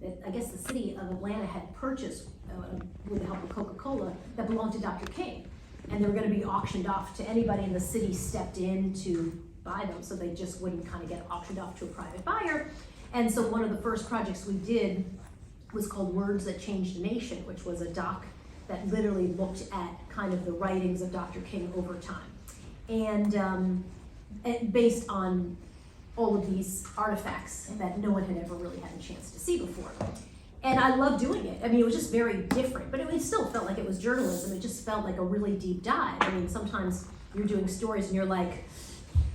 that I guess the city of Atlanta had purchased with the help of Coca-Cola that belonged to Dr. King. And they were gonna be auctioned off to anybody, and the city stepped in to buy them, so they just wouldn't kind of get auctioned off to a private buyer. And so one of the first projects we did was called Words That Changed a Nation, which was a doc that literally looked at kind of the writings of Dr. King over time. And based on all of these artifacts that no one had ever really had a chance to see before. And I love doing it. I mean, it was just very different, but it still felt like it was journalism. It just felt like a really deep dive. I mean, sometimes you're doing stories and you're like,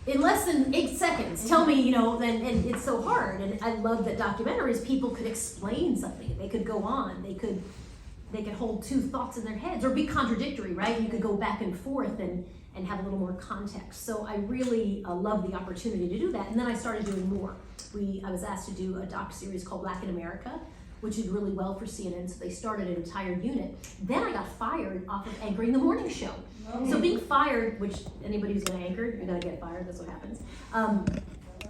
in less than 8 seconds, tell me, and it's so hard. And I love that documentaries, people could explain something. They could go on, they could hold two thoughts in their heads or be contradictory, right? You could go back and forth and have a little more context. So I really love the opportunity to do that. And then I started doing more. I was asked to do a doc series called Black in America, which did really well for CNN, so they started an entire unit. Then I got fired off of anchoring the morning show. Oh. So being fired, which anybody who's gonna anchor, you're gonna get fired, that's what happens.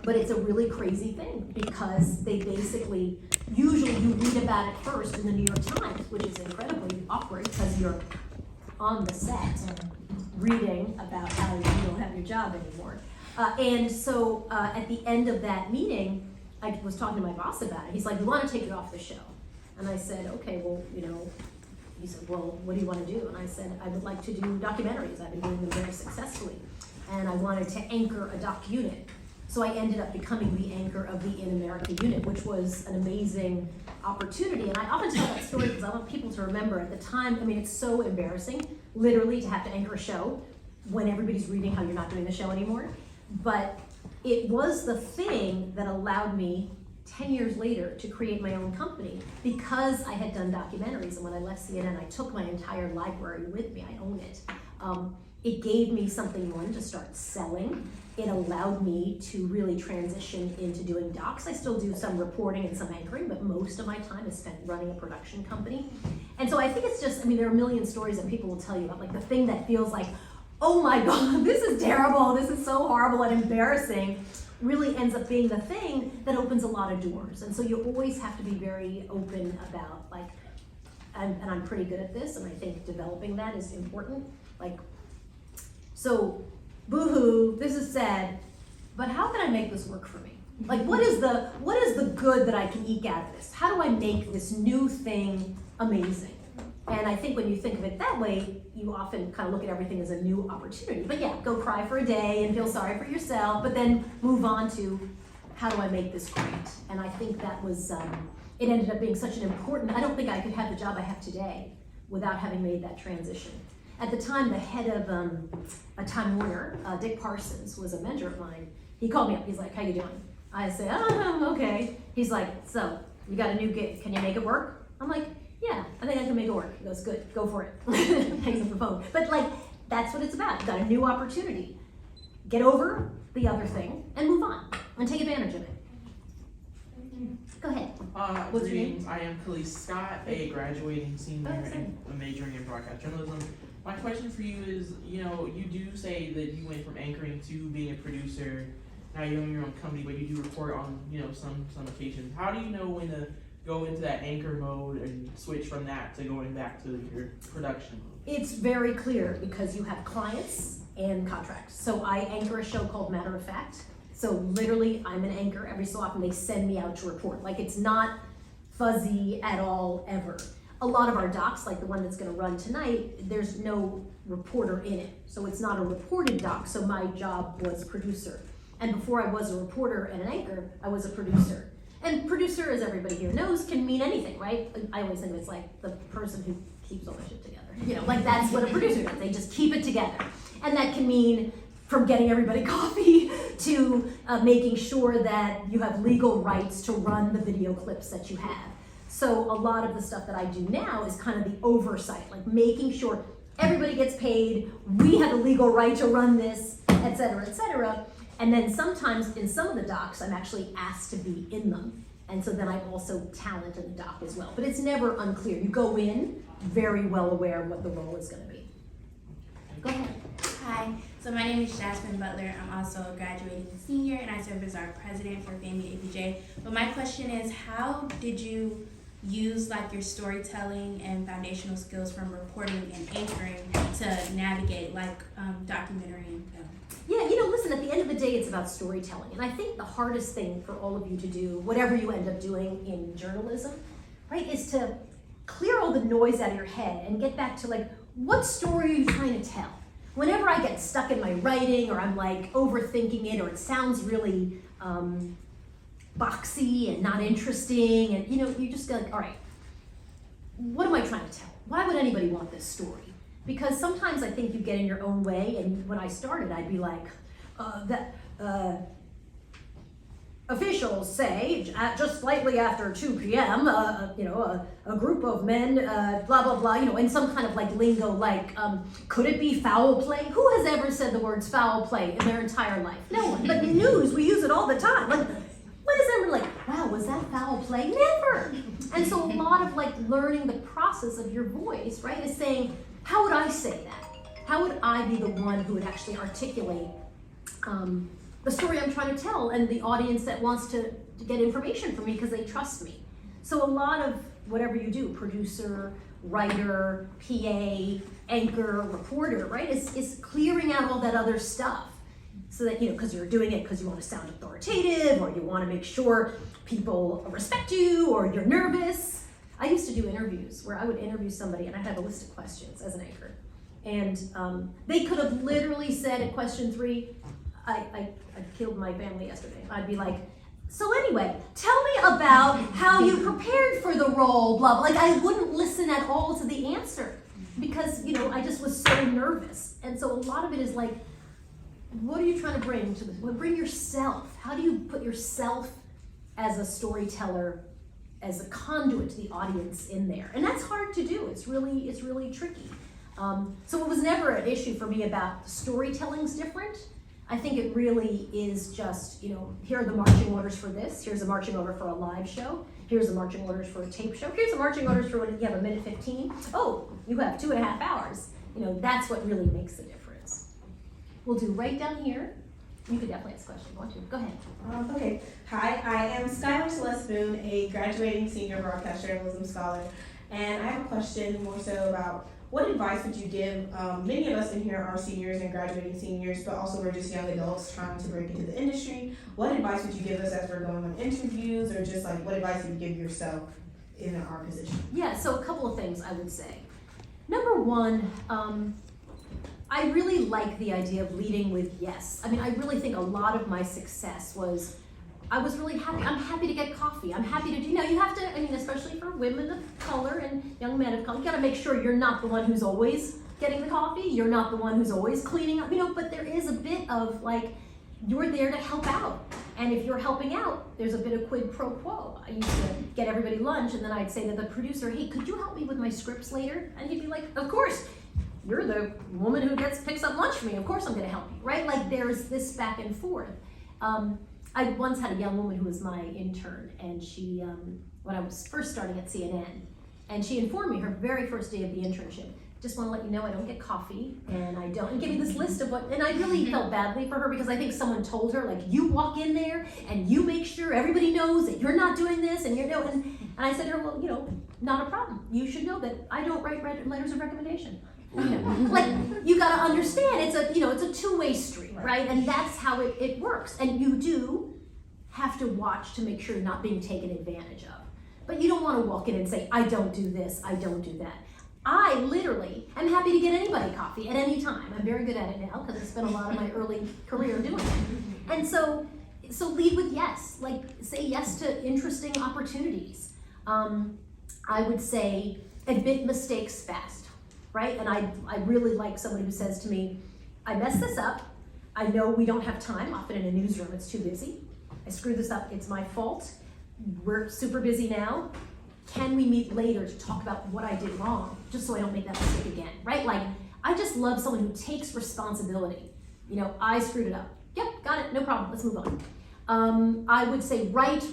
But it's a really crazy thing because they basically, usually you read about it first in the New York Times, which is incredibly awkward because you're on the set reading about how you don't have your job anymore. And so at the end of that meeting, I was talking to my boss about it. He's like, we want to take you off the show. And I said, okay, well, he said, well, what do you want to do? And I said, I would like to do documentaries. I've been doing them very successfully. And I wanted to anchor a doc unit. So I ended up becoming the anchor of the In America unit, which was an amazing opportunity. And I often tell that story because I want people to remember at the time, I mean, it's so embarrassing, literally, to have to anchor a show when everybody's reading how you're not doing the show anymore. But it was the thing that allowed me 10 years later to create my own company because I had done documentaries. And when I left CNN, I took my entire library with me. I own it. It gave me something, one, to start selling. It allowed me to really transition into doing docs. I still do some reporting and some anchoring, but most of my time is spent running a production company. And so I think it's just, I mean, there are a million stories that people will tell you about, like the thing that feels like, oh my God, this is terrible, this is so horrible and embarrassing, really ends up being the thing that opens a lot of doors. And so you always have to be very open about, like, and I'm pretty good at this, and I think developing that is important. Like, so, boo-hoo, this is sad, but how can I make this work for me? Like, what is the good that I can eke out of this? How do I make this new thing amazing? And I think when you think of it that way, you often kind of look at everything as a new opportunity. But yeah, go cry for a day and feel sorry for yourself, but then move on to how do I make this great? And I think that was, it ended up being such an important, I don't think I could have the job I have today without having made that transition. At the time, the head of Time Warner, Dick Parsons, was a mentor of mine. He called me up, he's like, how you doing? I said, oh, okay. He's like, so, you got a new gig, can you make it work? I'm like, yeah, I think I can make it work. He goes, good, go for it. Hangs up the phone. But like, that's what it's about. You got a new opportunity. Get over the other thing and move on and take advantage of it. Go ahead. What's your name? I am Khalees Scott, a graduating senior and majoring in broadcast journalism. My question for you is, you do say that you went from anchoring to being a producer. Now you own your own company, but you do report on, some occasions. How do you know when to go into that anchor mode and switch from that to going back to your production mode? It's very clear because you have clients and contracts. So I anchor a show called Matter of Fact. So literally I'm an anchor. Every so often they send me out to report. Like, it's not fuzzy at all, ever. A lot of our docs, like the one that's gonna run tonight, there's no reporter in it. So it's not a reported doc, so my job was producer. And before I was a reporter and an anchor, I was a producer. And producer, as everybody here knows, can mean anything, right? I always think it's like the person who keeps all the shit together. Like, that's what a producer does. They just keep it together. And that can mean from getting everybody coffee to making sure that you have legal rights to run the video clips that you have. So a lot of the stuff that I do now is kind of the oversight, like making sure everybody gets paid, we have a legal right to run this, et cetera, et cetera. And then sometimes in some of the docs, I'm actually asked to be in them. And so then I'm also talent in the doc as well. But it's never unclear. You go in very well aware of what the role is going to be. Go ahead. Hi. So So my name is Jasmine Butler. I'm also a graduating senior, and I serve as our president for FABJ. But my question is, how did you use like your storytelling and foundational skills from reporting and anchoring to navigate like documentary and film? Yeah, listen, at the end of the day, it's about storytelling. And I think the hardest thing for all of you to do, whatever you end up doing in journalism, right, is to clear all the noise out of your head and get back to like, what story are you trying to tell? Whenever I get stuck in my writing or I'm like overthinking it or it sounds really boxy and not interesting and you just go like, all right, what am I trying to tell? Why would anybody want this story? Because sometimes I think you get in your own way, and when I started I'd be like, officials say just slightly after 2 p.m. A group of men, blah blah blah, in some kind of like lingo, like could it be foul play? Who has ever said the words foul play in their entire life? No one. But in news we use it all the time. Like, when is ever like, wow, was that foul play? Never. And so a lot of like learning the process of your voice, right, is saying, how would I say that? How would I be the one who would actually articulate the story I'm trying to tell, and the audience that wants to get information from me because they trust me? So a lot of whatever you do, producer, writer, PA, anchor, reporter, right, is clearing out all that other stuff. So that, because you're doing it because you want to sound authoritative, or you want to make sure people respect you, or you're nervous. I used to do interviews where I would interview somebody and I'd have a list of questions as an anchor. And they could have literally said at question 3, I killed my family yesterday. I'd be like, so anyway, tell me about how you prepared for the role, blah, blah. Like, I wouldn't listen at all to the answer because, I just was so nervous. And so a lot of it is like, what are you trying to bring to this? Well, bring yourself. How do you put yourself as a storyteller, as a conduit to the audience in there? And that's hard to do. It's really tricky. So it was never an issue for me about storytelling's different. I think it really is just, here are the marching orders for this. Here's a marching order for a live show. Here's the marching orders for a tape show. Here's the marching orders for when you have 1:15. Oh, you have 2.5 hours. That's what really makes the difference. We'll do right down here. You could definitely ask a question. Want to? Go ahead. Okay. Hi, I am Skylar Celeste Boone, a graduating senior broadcast journalism scholar. And I have a question more so about what advice would you give? Many of us in here are seniors and graduating seniors, but also we're just young adults trying to break into the industry. What advice would you give us as we're going on interviews, or just like what advice would you give yourself in our position? Yeah, so a couple of things I would say. Number one, I really like the idea of leading with yes. I mean, I really think a lot of my success was, I was really happy. I'm happy to get coffee. I'm happy to do, you have to, especially for women of color and young men of color, you gotta make sure you're not the one who's always getting the coffee. You're not the one who's always cleaning up, but there is a bit of like, you're there to help out. And if you're helping out, there's a bit of quid pro quo. I used to get everybody lunch, and then I'd say to the producer, hey, could you help me with my scripts later? And he'd be like, of course. You're the woman who picks up lunch for me. Of course I'm gonna help you, right? Like there's this back and forth. I once had a young woman who was my intern, and she, when I was first starting at CNN, and she informed me her very first day of the internship, just want to let you know I don't get coffee, and I don't, and give me this list of what, and I really felt badly for her because I think someone told her, like, you walk in there and you make sure everybody knows that you're not doing this, and and I said to her, well, not a problem. You should know that I don't write letters of recommendation. Like, you gotta understand, it's a two-way street, right? And that's how it works. And you do have to watch to make sure you're not being taken advantage of. But you don't wanna walk in and say, I don't do this, I don't do that. I literally am happy to get anybody coffee at any time. I'm very good at it now because I spent a lot of my early career doing it. And so lead with yes, like say yes to interesting opportunities. I would say admit mistakes fast. Right? And I really like someone who says to me, I messed this up. I know we don't have time. Often in a newsroom, it's too busy. I screwed this up. It's my fault. We're super busy now. Can we meet later to talk about what I did wrong, just so I don't make that mistake again, right? Like, I just love someone who takes responsibility. I screwed it up. Yep, got it, no problem, let's move on. I would say write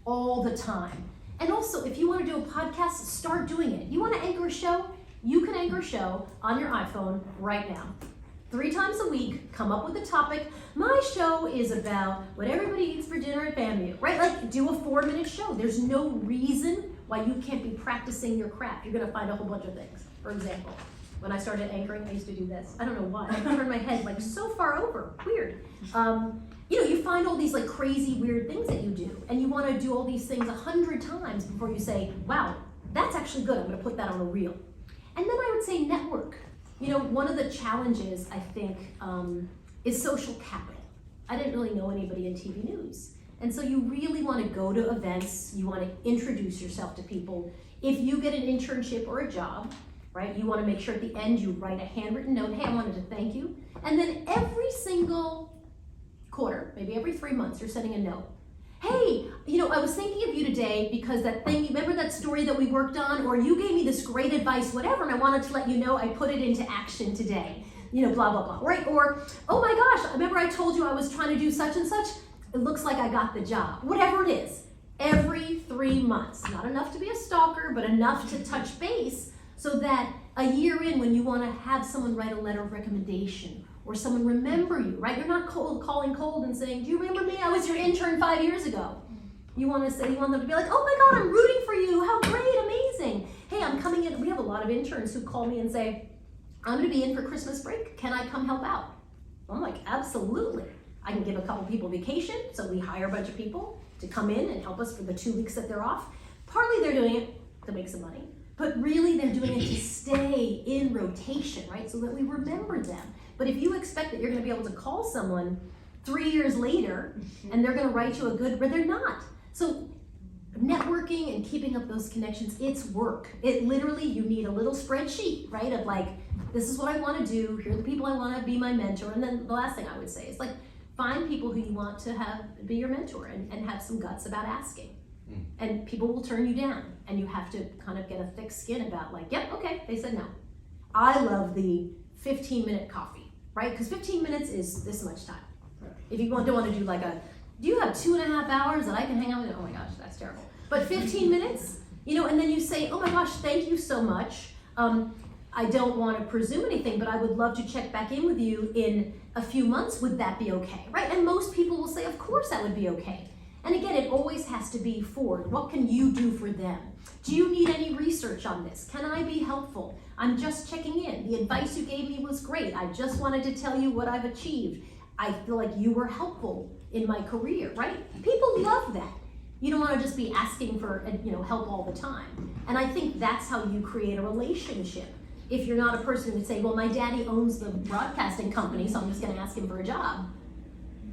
all the time. And also, if you want to do a podcast, start doing it. You want to anchor a show? You can anchor a show on your iPhone right now. 3 times a week, come up with a topic. My show is about what everybody eats for dinner at FAMU, right? Like, do a 4-minute show. There's no reason why you can't be practicing your craft. You're gonna find a whole bunch of things. For example, when I started anchoring, I used to do this. I don't know why. I turned my head like so far over. Weird. You find all these like crazy weird things that you do, and you want to do all these things 100 times before you say, wow, that's actually good. I'm going to put that on a reel. And then I would say network. One of the challenges, I think, is social capital. I didn't really know anybody in TV news. And so you really want to go to events. You want to introduce yourself to people. If you get an internship or a job, right, you want to make sure at the end you write a handwritten note, hey, I wanted to thank you. And then every single quarter, maybe every 3 months, you're sending a note. Hey, I was thinking of you today because that thing, remember that story that we worked on, or you gave me this great advice, whatever, and I wanted to let you know I put it into action today, blah, blah, blah, right? Or, oh my gosh, remember I told you I was trying to do such and such? It looks like I got the job. Whatever it is, every 3 months. Not enough to be a stalker, but enough to touch base so that a year in, when you want to have someone write a letter of recommendation or someone remember you, right? You're not calling cold and saying, do you remember me? I was your intern 5 years ago. You want them to be like, oh my God, I'm rooting for you. How great, amazing. Hey, I'm coming in. We have a lot of interns who call me and say, I'm going to be in for Christmas break. Can I come help out? I'm like, absolutely. I can give a couple people vacation. So we hire a bunch of people to come in and help us for the 2 weeks that they're off. Partly they're doing it to make some money, but really they're doing it to stay in rotation, right? So that we remember them. But if you expect that you're going to be able to call someone 3 years later and they're going to write you a good, but they're not. So networking and keeping up those connections, it's work. It literally, you need a little spreadsheet, right? Of like, this is what I want to do. Here are the people I want to be my mentor. And then the last thing I would say is like, find people who you want to have be your mentor and have some guts about asking. And people will turn you down and you have to kind of get a thick skin about like, yep, okay, they said no. I love the 15-minute coffee, right? Because 15 minutes is this much time. If you don't want to do like do you have 2.5 hours that I can hang out with? Oh my gosh, that's terrible. But 15 minutes, and then you say, oh my gosh, thank you so much. I don't want to presume anything, but I would love to check back in with you in a few months. Would that be okay, right? And most people will say, of course that would be okay. And again, it always has to be forward. What can you do for them? Do you need any research on this? Can I be helpful? I'm just checking in. The advice you gave me was great. I just wanted to tell you what I've achieved. I feel like you were helpful in my career, right? People love that. You don't want to just be asking for help all the time. And I think that's how you create a relationship. If you're not a person who would say, well, my daddy owns the broadcasting company, so I'm just going to ask him for a job.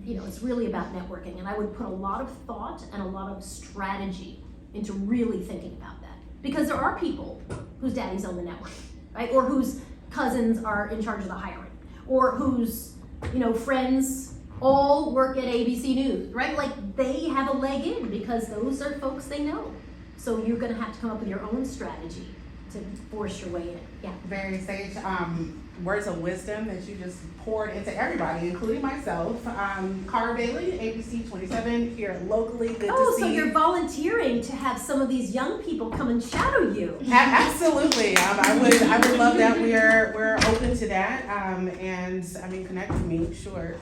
It's really about networking. And I would put a lot of thought and a lot of strategy into really thinking about that. Because there are people whose daddies own the network, right? Or whose cousins are in charge of the hiring. Or whose, friends all work at ABC News, right? Like they have a leg in because those are folks they know. So you're gonna have to come up with your own strategy to force your way in. Yeah. Very sage words of wisdom that you just poured into everybody, including myself. Cara Bailey, ABC 27 here locally. Good to see so you. You're volunteering to have some of these young people come and shadow you. Absolutely. I would love that. We're open to that. And connect with me, sure.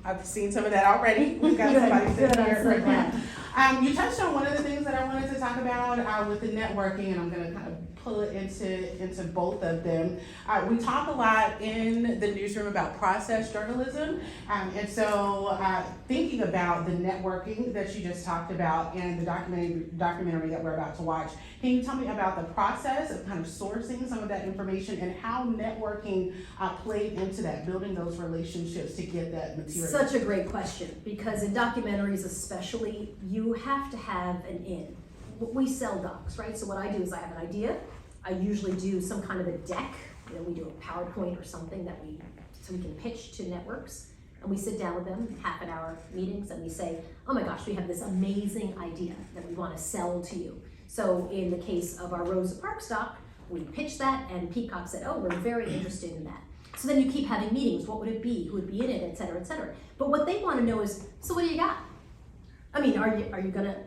I've seen some of that already. We've got somebody sitting here right now. You touched on one of the things that I wanted to talk about with the networking, and I'm going to kind of pull it into both of them. We talk a lot in the newsroom about process journalism, and so thinking about the networking that you just talked about and the documentary that we're about to watch, can you tell me about the process of kind of sourcing some of that information and how networking played into that, building those relationships to get that material? Such a great question, because in documentaries especially, you have to have an in. We sell docs, right? So what I do is I have an idea. I usually do some kind of a deck. We do a PowerPoint or something so we can pitch to networks. And we sit down with them, half-an-hour meetings, and we say, oh my gosh, we have this amazing idea that we want to sell to you. So in the case of our Rosa Parks doc, we pitched that, and Peacock said, oh, we're very interested in that. So then you keep having meetings. What would it be? Who would be in it? Et cetera, et cetera. But what they want to know is, so what do you got? Are you going to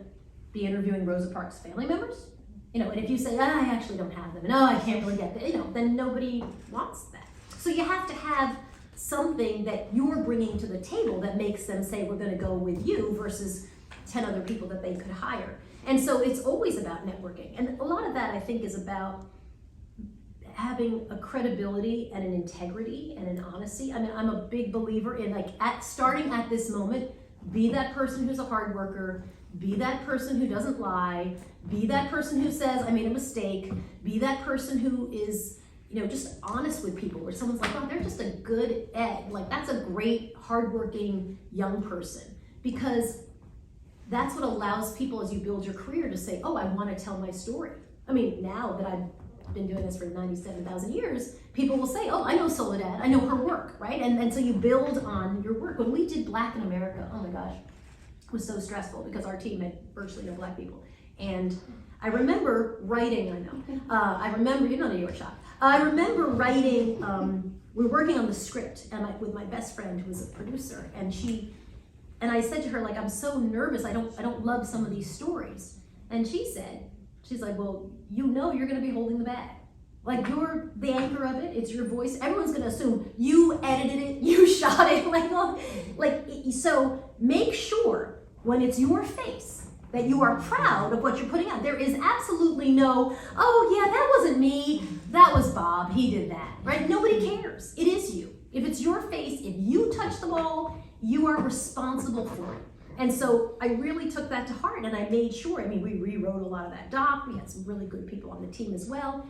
be interviewing Rosa Parks family members? And if you say, I actually don't have them, and I can't really get that, then nobody wants that. So you have to have something that you're bringing to the table that makes them say, we're gonna go with you versus 10 other people that they could hire. And so it's always about networking. And a lot of that, I think, is about having a credibility and an integrity and an honesty. I mean, I'm a big believer in starting at this moment, be that person who's a hard worker, be that person who doesn't lie, be that person who says, I made a mistake, be that person who is, just honest with people, where someone's like, oh, they're just a good egg. Like, that's a great, hardworking young person. Because that's what allows people, as you build your career, to say, oh, I want to tell my story. I mean, now that I've been doing this for 97,000 years, people will say, oh, I know Soledad, I know her work, right? And so you build on your work. When we did Black in America, oh my gosh, it was so stressful because our team had virtually no Black people. And I remember writing, I remember, you're not a New York shop. I remember writing, we were working on the script with my best friend who was a producer, and I said to her, I'm so nervous, I don't love some of these stories. And she's like, well, you're gonna be holding the bag. Like, you're the anchor of it, it's your voice. Everyone's gonna assume you edited it, you shot it, so make sure when it's your face that you are proud of what you're putting out. There is absolutely no, oh yeah, that wasn't me, that was Bob, he did that, right? Nobody cares, it is you. If it's your face, if you touch the ball, you are responsible for it. And so I really took that to heart, and I made sure, we rewrote a lot of that doc, we had some really good people on the team as well,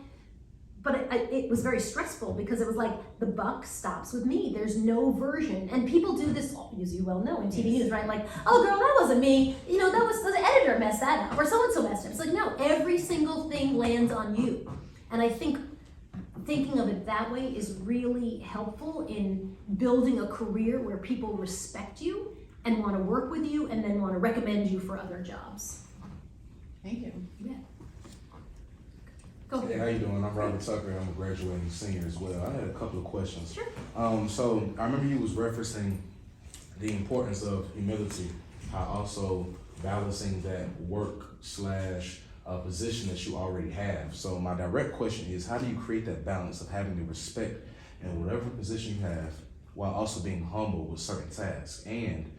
but it was very stressful because it was like, the buck stops with me, there's no version, and people do this, as you well know, in TV news, right? Like, oh girl, that wasn't me, that was the editor messed that up, or so-and-so messed it up. It's like, no, every single thing lands on you. And I think thinking of it that way is really helpful in building a career where people respect you and want to work with you and then want to recommend you for other jobs. Thank you. Yeah. Go Hey, ahead. how you doing? I'm Robert Tucker. I'm a graduating senior as well. I had a couple of questions. Sure. So I remember you was referencing the importance of humility, how also balancing that work / position that you already have. So my direct question is, how do you create that balance of having the respect in whatever position you have while also being humble with certain tasks? And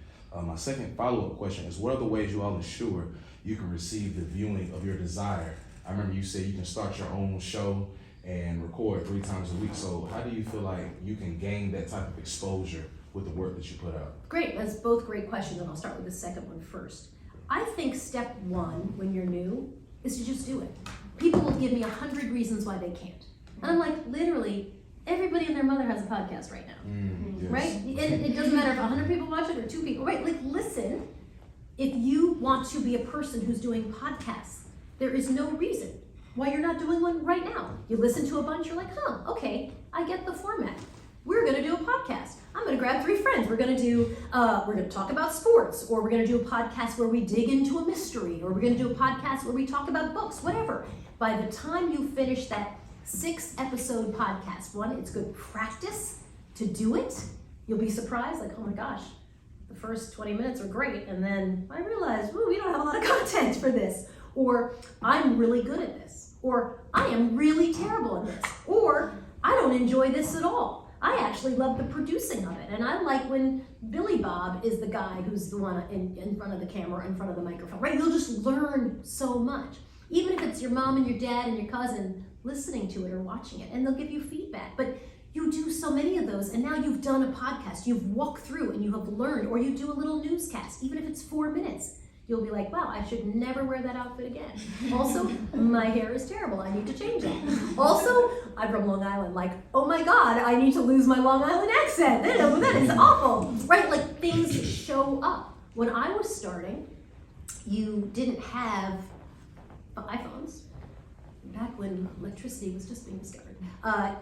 my second follow-up question is, what are the ways you all ensure you can receive the viewing of your desire? I remember you said you can start your own show and record 3 times a week. So how do you feel like you can gain that type of exposure with the work that you put out? Great, that's both great questions, and I'll start with the second one first. I think step one, when you're new, is to just do it. People will give me 100 reasons why they can't. And I'm like, literally, everybody and their mother has a podcast right now, Yes. right? It doesn't matter if 100 people watch it or 2 people, right? Listen, if you want to be a person who's doing podcasts, there is no reason why you're not doing one right now. You listen to a bunch, you're like, okay, I get the format. We're gonna do a podcast. I'm gonna grab 3 friends. We're gonna talk about sports, or we're gonna do a podcast where we dig into a mystery, or we're gonna do a podcast where we talk about books, whatever. By the time you finish that 6-episode podcast, one, it's good practice to do it. You'll be surprised, like, oh my gosh, the first 20 minutes are great, and then I realized, we don't have a lot of content for this. Or, I'm really good at this. Or, I am really terrible at this. Or, I don't enjoy this at all. I actually love the producing of it. And I like when Billy Bob is the guy who's the one in front of the camera, in front of the microphone, right? You'll just learn so much. Even if it's your mom and your dad and your cousin listening to it or watching it, and they'll give you feedback. But you do so many of those, and now you've done a podcast. You've walked through and you have learned, or you do a little newscast, even if it's 4 minutes. You'll be like, wow, I should never wear that outfit again. Also, my hair is terrible, I need to change it. Also, I'm from Long Island, like, oh my God, I need to lose my Long Island accent. That is awful, right? Like, things show up. When I was starting, you didn't have iPhones, back when electricity was just being discovered.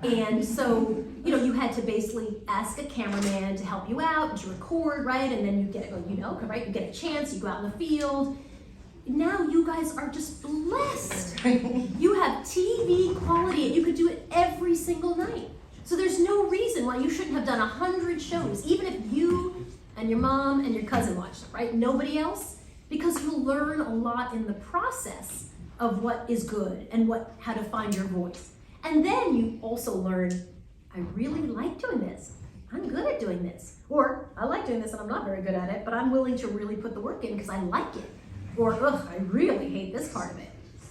And so, you had to basically ask a cameraman to help you out and to record, right? And then you get, right? You get a chance, you go out in the field. Now you guys are just blessed. You have TV quality and you could do it every single night. So there's no reason why you shouldn't have done 100 shows, even if you and your mom and your cousin watched them, right? Nobody else, because you'll learn a lot in the process of what is good and how to find your voice. And then you also learn, I really like doing this. I'm good at doing this. Or I like doing this and I'm not very good at it, but I'm willing to really put the work in because I like it. Or, ugh, I really hate this part of it.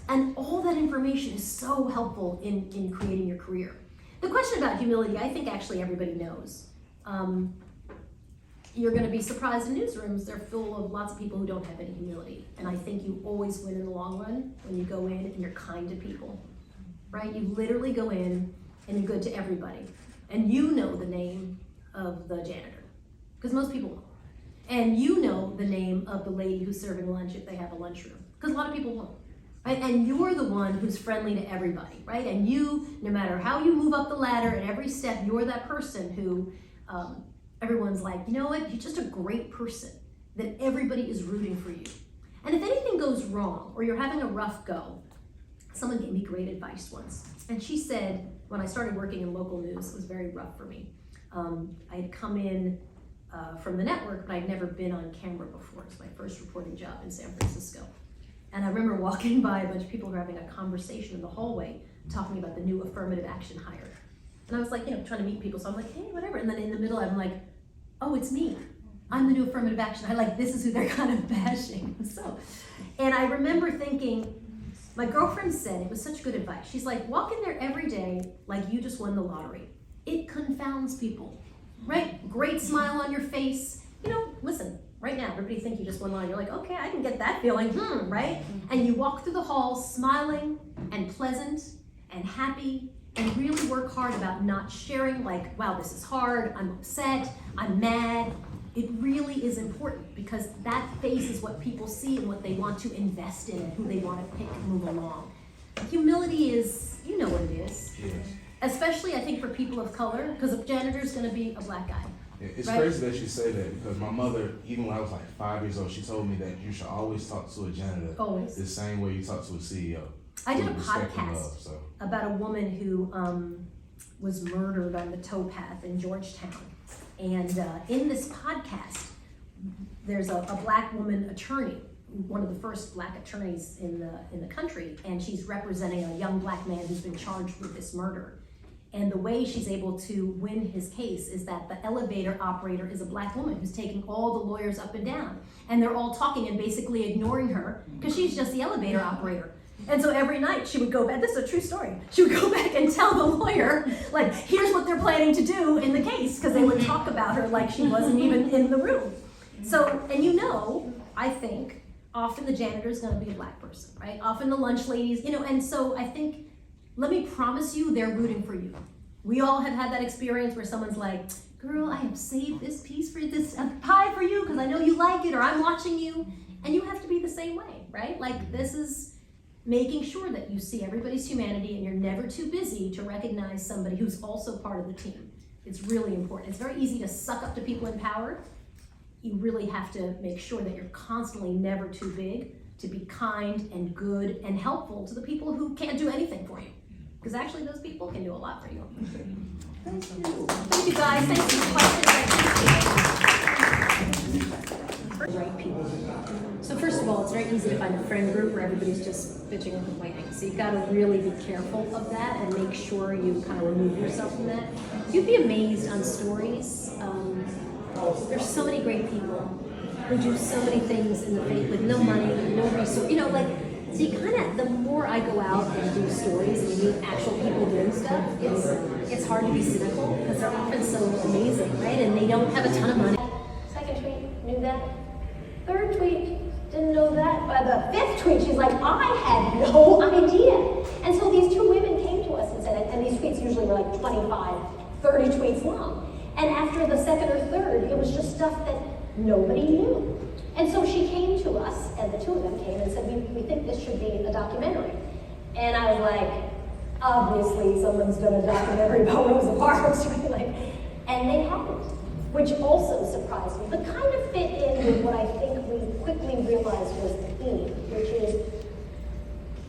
And all that information is so helpful in creating your career. The question about humility, I think actually everybody knows. You're gonna be surprised in newsrooms, they're full of lots of people who don't have any humility. And I think you always win in the long run when you go in and you're kind to people, right? You literally go in and you're good to everybody. And you know the name of the janitor, because most people won't. And you know the name of the lady who's serving lunch if they have a lunchroom, because a lot of people won't. Right? And you're the one who's friendly to everybody, right? And you, no matter how you move up the ladder at every step, you're that person who everyone's like, you know what, you're just a great person, that everybody is rooting for you. And if anything goes wrong or you're having a rough go, someone gave me great advice once. And she said, when I started working in local news, it was very rough for me. I had come in from the network, but I'd never been on camera before. It was my first reporting job in San Francisco. And I remember walking by a bunch of people who were having a conversation in the hallway talking about the new affirmative action hire. And I was like, trying to meet people. So I'm like, hey, whatever. And then in the middle, I'm like, oh, it's me. I'm the new affirmative action. This is who they're kind of bashing. And I remember thinking, my girlfriend said, it was such good advice. She's like, walk in there every day like you just won the lottery. It confounds people, right? Great smile on your face. Listen, right now, everybody think you just won the lottery. You're like, okay, I can get that feeling, right? And you walk through the halls smiling and pleasant and happy and really work hard about not sharing like, wow, this is hard, I'm upset, I'm mad. It really is important because that face is what people see and what they want to invest in and who they want to pick and move along. Humility is, you know what it is. Yes. Especially I think for people of color, because a janitor's gonna be a black guy. Yeah, it's Right. crazy that you say that because my mother, even when I was like 5 years old, she told me that you should always talk to a janitor Always. the same way you talk to a CEO. I did a With respect and podcast love, so. about a woman who was murdered on the towpath in Georgetown. And in this podcast, there's a black woman attorney, one of the first black attorneys in the country, and she's representing a young black man who's been charged with this murder. And the way she's able to win his case is that the elevator operator is a black woman who's taking all the lawyers up and down. And they're all talking and basically ignoring her because she's just the elevator operator. And so every night she would go back, this is a true story, she would go back and tell the lawyer, like, here's what they're planning to do in the case, because they would talk about her like she wasn't even in the room. So, and I think, often the janitor's gonna be a black person, right? Often the lunch ladies, and so I think, let me promise you, they're rooting for you. We all have had that experience where someone's like, girl, I have saved this piece for this pie for you because I know you like it, or I'm watching you. And you have to be the same way, right? Like, this is making sure that you see everybody's humanity and you're never too busy to recognize somebody who's also part of the team. It's really important. It's very easy to suck up to people in power. You really have to make sure that you're constantly never too big to be kind and good and helpful to the people who can't do anything for you. Because actually those people can do a lot for you. Thank you. Thank you guys. Thanks for the questions. Right people. So first of all, it's very easy to find a friend group where everybody's just bitching and complaining. So you've got to really be careful of that and make sure you kind of remove yourself from that. You'd be amazed on stories. There's so many great people who do so many things in the faith with no money, no resource. So you kind of, the more I go out and do stories and meet actual people doing stuff, it's hard to be cynical because they're often so amazing, right? And they don't have a ton of money. Second tweet, knew that. Third tweet, didn't know that. By the fifth tweet, she's like, I had no idea. And so these two women came to us and said, and these tweets usually were like 25, 30 tweets long. And after the second or third, it was just stuff that nobody knew. And so she came to us, and the two of them came and said, we think this should be a documentary. And I was like, obviously someone's done a documentary about Rosa Parks, right? And they hadn't, which also surprised me, but kind of fit in with what I think we quickly realized was the theme, which is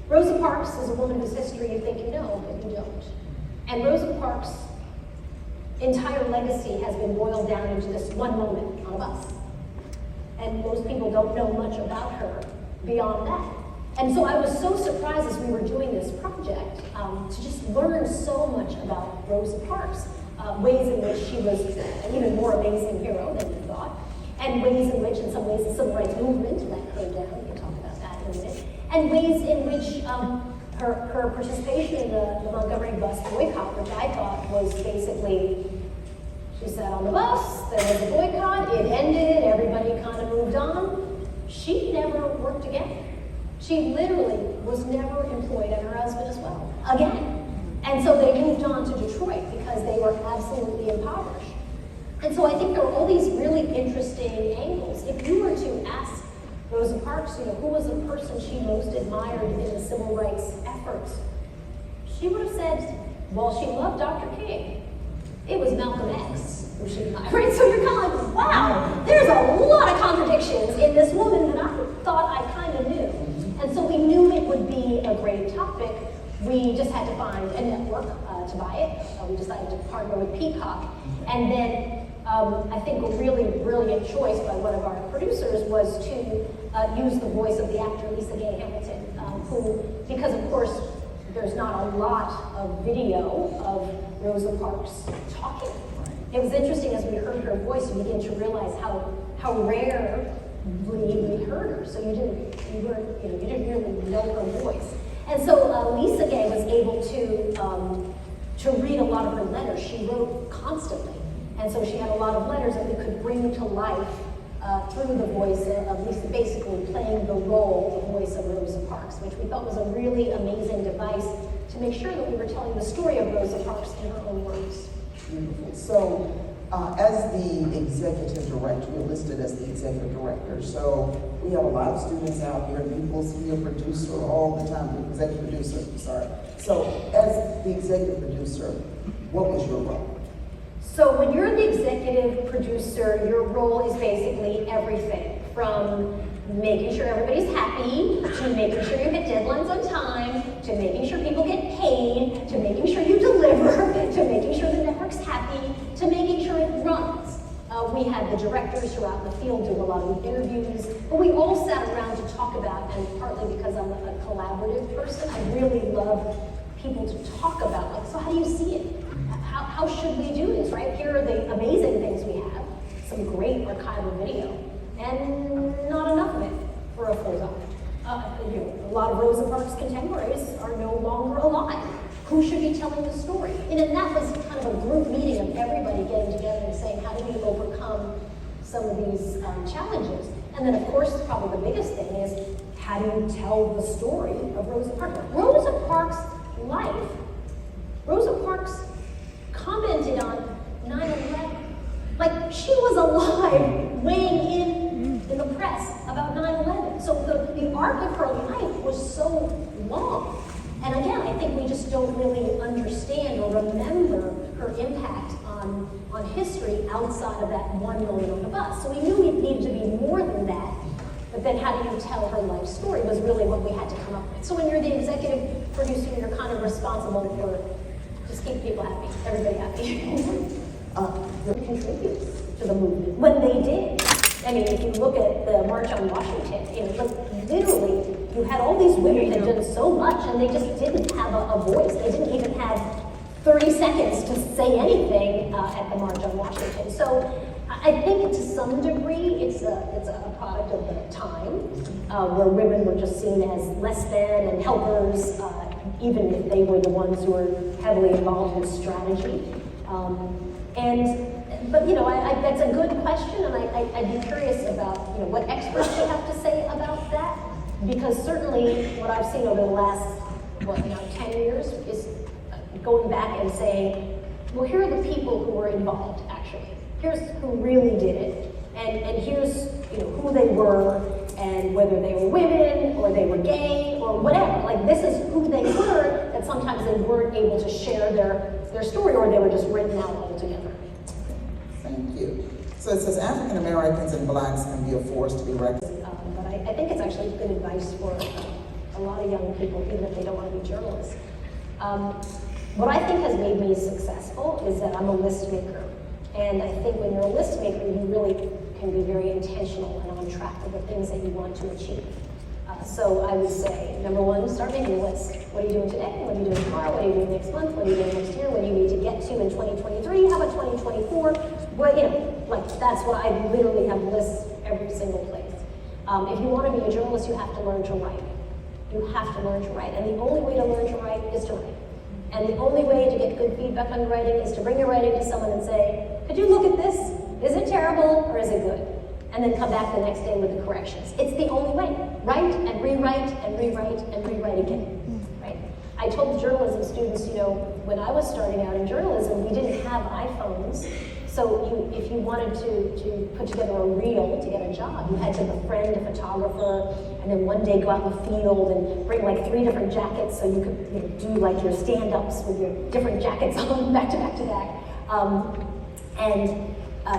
Rosa Parks is a woman whose history you think you know, but you don't. And Rosa Parks' entire legacy has been boiled down into this one moment on a bus. And most people don't know much about her beyond that. And so I was so surprised as we were doing this project to just learn so much about Rosa Parks. ways in which she was an even more amazing hero than we thought, and ways in which, in some ways, the civil rights movement let her down. We can talk about that in a minute. And ways in which her participation in the Montgomery bus boycott, which I thought was basically, she sat on the bus, there was a boycott, it ended, everybody kind of moved on. She never worked again. She literally was never employed, and her husband as well, again. And so they moved on to Detroit because they were absolutely impoverished. And so I think there were all these really interesting angles. If you were to ask Rosa Parks, who was the person she most admired in the civil rights efforts, she would have said, well, she loved Dr. King. It was Malcolm X who she admired, right? So you're kind of like, wow, there's a lot of contradictions in this woman that I thought I kind of knew. And so we knew it would be a great topic. We just had to find a network to buy it. We decided to partner with Peacock. And then I think a really brilliant choice by one of our producers was to use the voice of the actor Lisa Gay Hamilton, who, because of course, there's not a lot of video of Rosa Parks talking. It was interesting as we heard her voice, we began to realize how rarely we heard her. So you didn't really know her voice. And so Lisa Gay was able to read a lot of her letters. She wrote constantly. And so she had a lot of letters that we could bring to life through the voice of Lisa, basically playing the role, the voice of Rosa Parks, which we thought was a really amazing device to make sure that we were telling the story of Rosa Parks in her own words. Beautiful. So, as the executive director, you're listed as the executive director. So, we have a lot of students out here, and you will see a producer all the time, the executive producer, I'm sorry. So, as the executive producer, what was your role? So when you're the executive producer, your role is basically everything from making sure everybody's happy, to making sure you hit deadlines on time, to making sure people get paid, to making sure you deliver, to making sure the network's happy, to making sure it runs. We had the directors who were out in the field doing a lot of the interviews, but we all sat around to talk about, and partly because I'm a collaborative person, I really love people to talk about, like, so how do you see it? How should we do this, right? Here are the amazing things we have, some great archival video, and not enough of it for a full time. A lot of Rosa Parks contemporaries are no longer alive. Who should be telling the story? And that was kind of a group meeting of everybody getting together and saying, how do we overcome some of these challenges? And then, of course, probably the biggest thing is, how do you tell the story of Rosa Parks? Rosa Parks' life, Rosa Parks commented on 9/11. Like, she was alive weighing in the press about 9/11. So the arc of her life was so long. And again, I think we just don't really understand or remember her impact on history outside of that 1 million on the bus. So we knew it needed to be more than that. But then how do you tell her life story was really what we had to come up with. So when you're the executive producer, you're kind of responsible for just keep people happy, everybody happy. Contributes to the movement when they did. I mean, if you look at the March on Washington, literally, you had all these women that did so much, and they just didn't have a voice. They didn't even have 30 seconds to say anything at the March on Washington. So I think to some degree, it's a product of the time, where women were just seen as less than and helpers, even if they were the ones who were heavily involved in strategy. But that's a good question, and I'd be curious about what experts would have to say about that, because certainly what I've seen over the last 10 years is going back and saying, well, here are the people who were involved actually. Here's who really did it, and here's who they were, and whether they were women or they were gay or whatever. Like, this is who they were, that sometimes they weren't able to share their story, or they were just written out altogether. Thank you. So it says African Americans and Blacks can be a force to be reckoned. But I think it's actually good advice for a lot of young people, even if they don't want to be journalists. What I think has made me successful is that I'm a list maker. And I think when you're a list maker, you really can be very intentional and on track with the things that you want to achieve. So I would say, number one, start making a list. What are you doing today? What are you doing tomorrow? What are you doing next month? What are you doing next year? What do you need to get to in 2023? How about 2024? What, like that's what I literally have lists every single place. If you want to be a journalist, you have to learn to write. You have to learn to write. And the only way to learn to write is to write. And the only way to get good feedback on your writing is to bring your writing to someone and say, could you look at this? Is it terrible or is it good? And then come back the next day with the corrections. It's the only way. Write and rewrite and rewrite and rewrite again, right? I told the journalism students, when I was starting out in journalism, we didn't have iPhones. So if you wanted to put together a reel to get a job, you had to befriend a photographer and then one day go out in the field and bring like 3 different jackets so you could do like your stand-ups with your different jackets on back to back to back.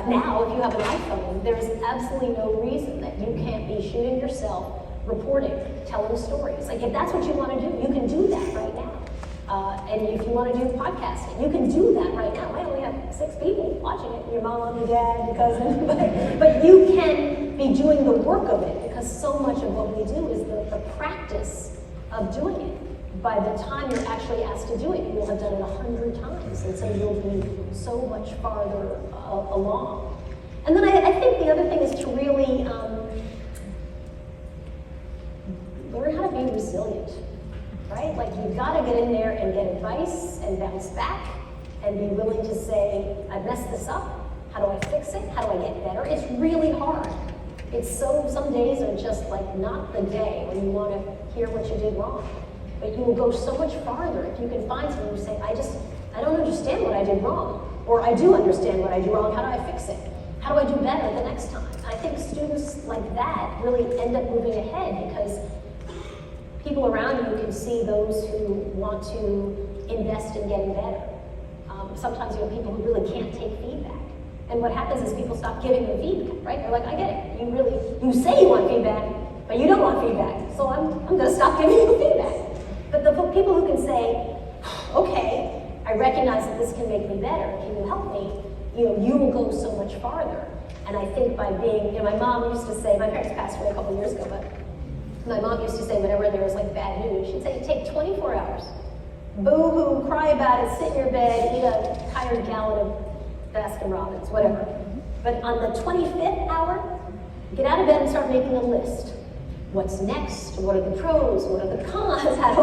Now, if you have an iPhone, there's absolutely no reason that you can't be shooting yourself, reporting, telling stories. Like if that's what you want to do, you can do that right now. And if you want to do podcasting, you can do that right now. I only have 6 people watching it, your mom, your dad, your cousin, but you can be doing the work of it because so much of what we do is the practice of doing it. By the time you're actually asked to do it, you will have done it 100 times, and so you'll be so much farther along. And then I think the other thing is to really learn how to be resilient. Right? Like you've got to get in there and get advice and bounce back and be willing to say, I messed this up. How do I fix it? How do I get better? It's really hard. Some days are just like not the day when you want to hear what you did wrong. But you will go so much farther if you can find someone who say, I don't understand what I did wrong. Or I do understand what I do wrong. How do I fix it? How do I do better the next time? And I think students like that really end up moving ahead because people around you can see those who want to invest in getting better. Sometimes you have people who really can't take feedback. And what happens is people stop giving them feedback, right? They're like, I get it. You say you want feedback, but you don't want feedback. So I'm going to stop giving you feedback. But the people who can say, okay, I recognize that this can make me better. Can you help me? You will go so much farther. And I think by being, my mom used to say, my parents passed away a couple years ago, but my mom used to say whenever there was like bad news, she'd say, take 24 hours. Boo-hoo, cry about it, sit in your bed, eat a tired gallon of Baskin Robbins, whatever. But on the 25th hour, get out of bed and start making a list. What's next? What are the pros? What are the cons? How do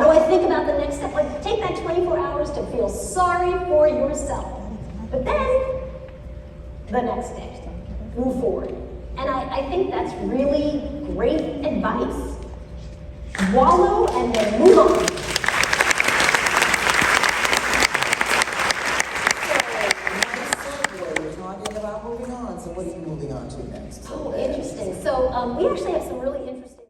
I think about the next step? Like take that 24 hours to feel sorry for yourself. But then, the next day, move forward. And I think that's really great advice. Wallow and then move on. So, we're talking about moving on. So what are you moving on to next? Oh, interesting. So we actually have some really interesting